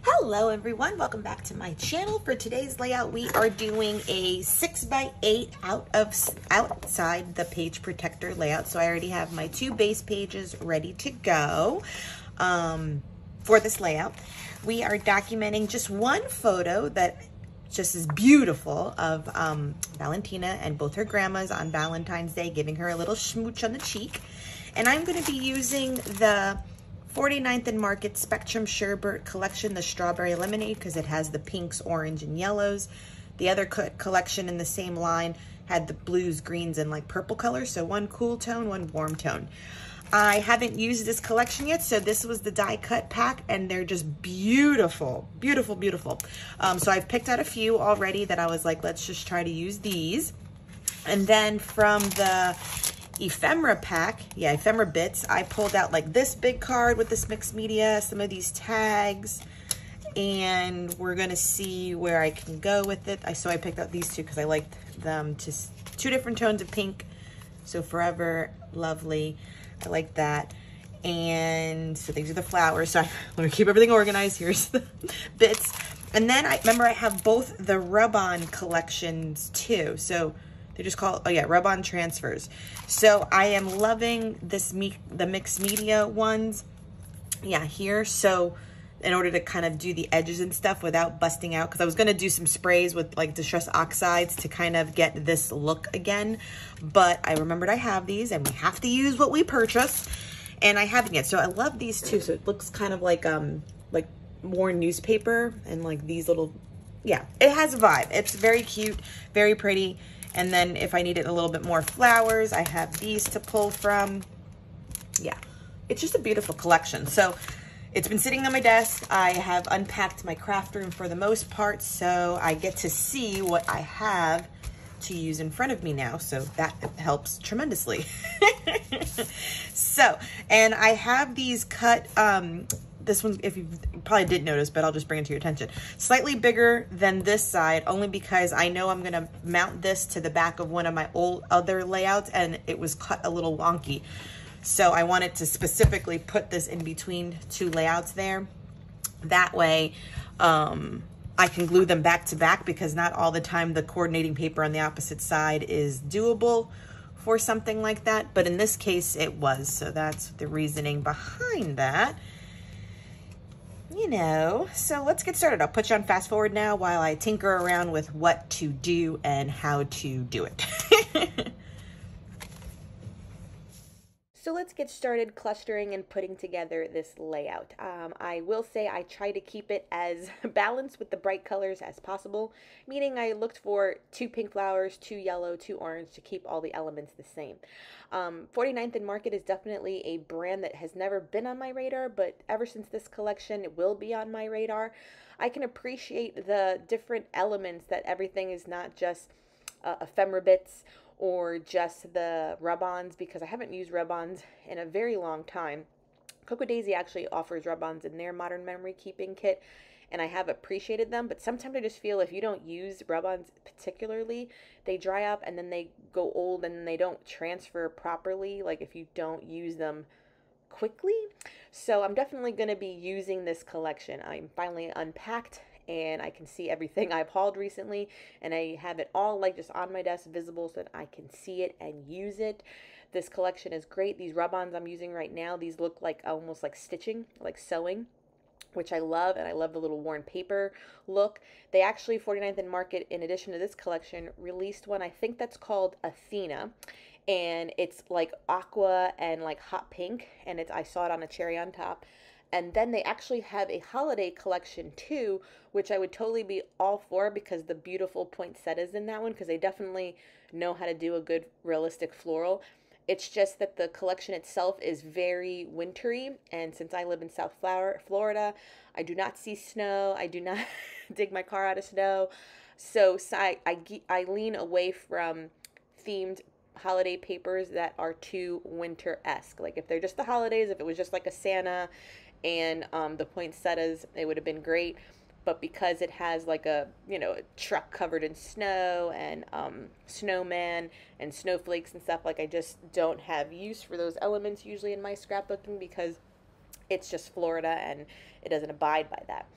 Hello everyone, welcome back to my channel. For today's layout, we are doing a 6x8 outside the page protector layout. So I already have my two base pages ready to go for this layout. We are documenting just one photo that just is beautiful of Valentina and both her grandmas on Valentine's Day, giving her a little smooch on the cheek. And I'm going to be using the 49th and Market Spectrum Sherbet collection, the strawberry lemonade, because it has the pinks, orange, and yellows. The other collection in the same line had the blues, greens, and like purple colors. So one cool tone, one warm tone. I haven't used this collection yet, so this was the die cut pack, and they're just beautiful, beautiful, beautiful. So I've picked out a few already that I was like, let's just try to use these. And then from the ephemera pack, ephemera bits, I pulled out like this big card with this mixed media, some of these tags, and we're gonna see where I can go with it. So I picked out these two because I liked them, to two different tones of pink. So Forever Lovely, I like that. And so these are the flowers. So let me keep everything organized. Here's the bits. And then I have both the rub-on collections too. So they just call it, rub-on transfers. So I am loving this, the mixed media ones. Here. So in order to kind of do the edges and stuff without busting out, because I was going to do some sprays with like distress oxides to kind of get this look again. But I remembered I have these and we have to use what we purchased. And I haven't yet. So I love these too. So it looks kind of like worn newspaper and like these little, it has a vibe. It's very cute, very pretty. And then if I needed a little bit more flowers, I have these to pull from. It's just a beautiful collection. So it's been sitting on my desk. I have unpacked my craft room for the most part, so I get to see what I have to use in front of me now. So that helps tremendously. So, and I have these cut, this one, if you probably didn't notice, but I'll just bring it to your attention. Slightly bigger than this side, only because I know I'm gonna mount this to the back of one of my other layouts, and it was cut a little wonky. So I wanted to specifically put this in between two layouts there. That way, I can glue them back to back, because not all the time the coordinating paper on the opposite side is doable for something like that. But in this case, it was. So that's the reasoning behind that. So let's get started. I'll put you on fast forward now while I tinker around with what to do and how to do it. So let's get started clustering and putting together this layout. I will say I try to keep it as balanced with the bright colors as possible, meaning I looked for 2 pink flowers, 2 yellow, 2 orange to keep all the elements the same. 49th and Market is definitely a brand that has never been on my radar, but ever since this collection, it will be on my radar. I can appreciate the different elements, that everything is not just ephemera bits or just the rub-ons, because I haven't used rub-ons in a very long time. Coco Daisy actually offers rub-ons in their modern memory keeping kit, and I have appreciated them, but sometimes I just feel if you don't use rub-ons particularly, they dry up and then they go old and they don't transfer properly, like if you don't use them quickly. So I'm definitely going to be using this collection. I'm finally unpacked and I can see everything I've hauled recently, and I have it all like just on my desk visible so that I can see it and use it. This collection is great. These rub-ons I'm using right now, these look like almost like stitching, like sewing, which I love, and I love the little worn paper look. They actually, 49th and Market, in addition to this collection, released one, I think that's called Athena, and it's like aqua and like hot pink, and I saw it on a cherry on top. And then they actually have a holiday collection too, which I would totally be all for, because the beautiful poinsettias in that one, because they definitely know how to do a good realistic floral. It's just that the collection itself is very wintry, and since I live in South Florida, I do not see snow. I do not dig my car out of snow. So I lean away from themed holiday papers that are too winter-esque. Like if they're just the holidays, if it was just like a Santa and the poinsettias, it would have been great. But because it has like a truck covered in snow and snowman and snowflakes and stuff, like I just don't have use for those elements usually in my scrapbooking, because it's just Florida and it doesn't abide by that.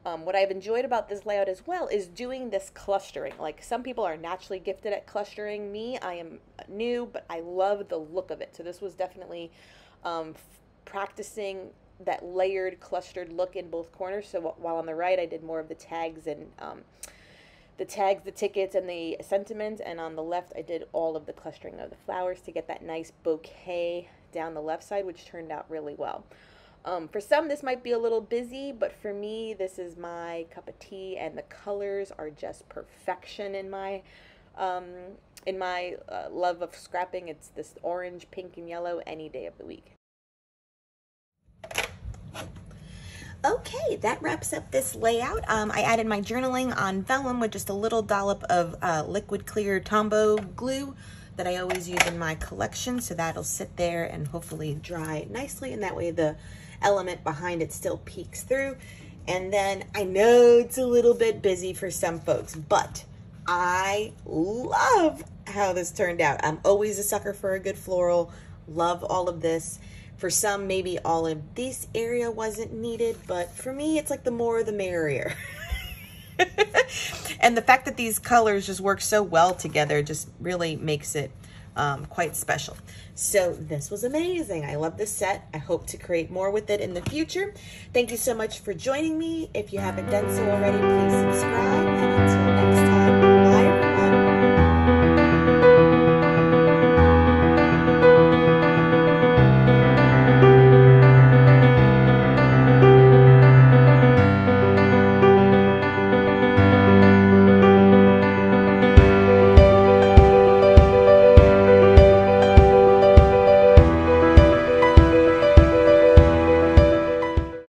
What I've enjoyed about this layout as well is doing this clustering. Like, some people are naturally gifted at clustering. Me, I am new, but I love the look of it. So this was definitely practicing that layered, clustered look in both corners. So while on the right, I did more of the tags and the tickets, and the sentiments, and on the left, I did all of the clustering of the flowers to get that nice bouquet down the left side, which turned out really well. For some, this might be a little busy, but for me, this is my cup of tea, and the colors are just perfection in my love of scrapping. It's this orange, pink, and yellow any day of the week. Okay, that wraps up this layout. I added my journaling on vellum with just a little dollop of liquid clear Tombow glue that I always use in my collection. So that'll sit there and hopefully dry nicely, and that way the element behind it still peeks through. And then I know it's a little bit busy for some folks, but I love how this turned out. I'm always a sucker for a good floral. Love all of this. For some, maybe all of this area wasn't needed, but for me, it's like the more the merrier. And the fact that these colors just work so well together just really makes it quite special. So this was amazing. I love this set. I hope to create more with it in the future. Thank you so much for joining me. If you haven't done so already, please subscribe. And until next time.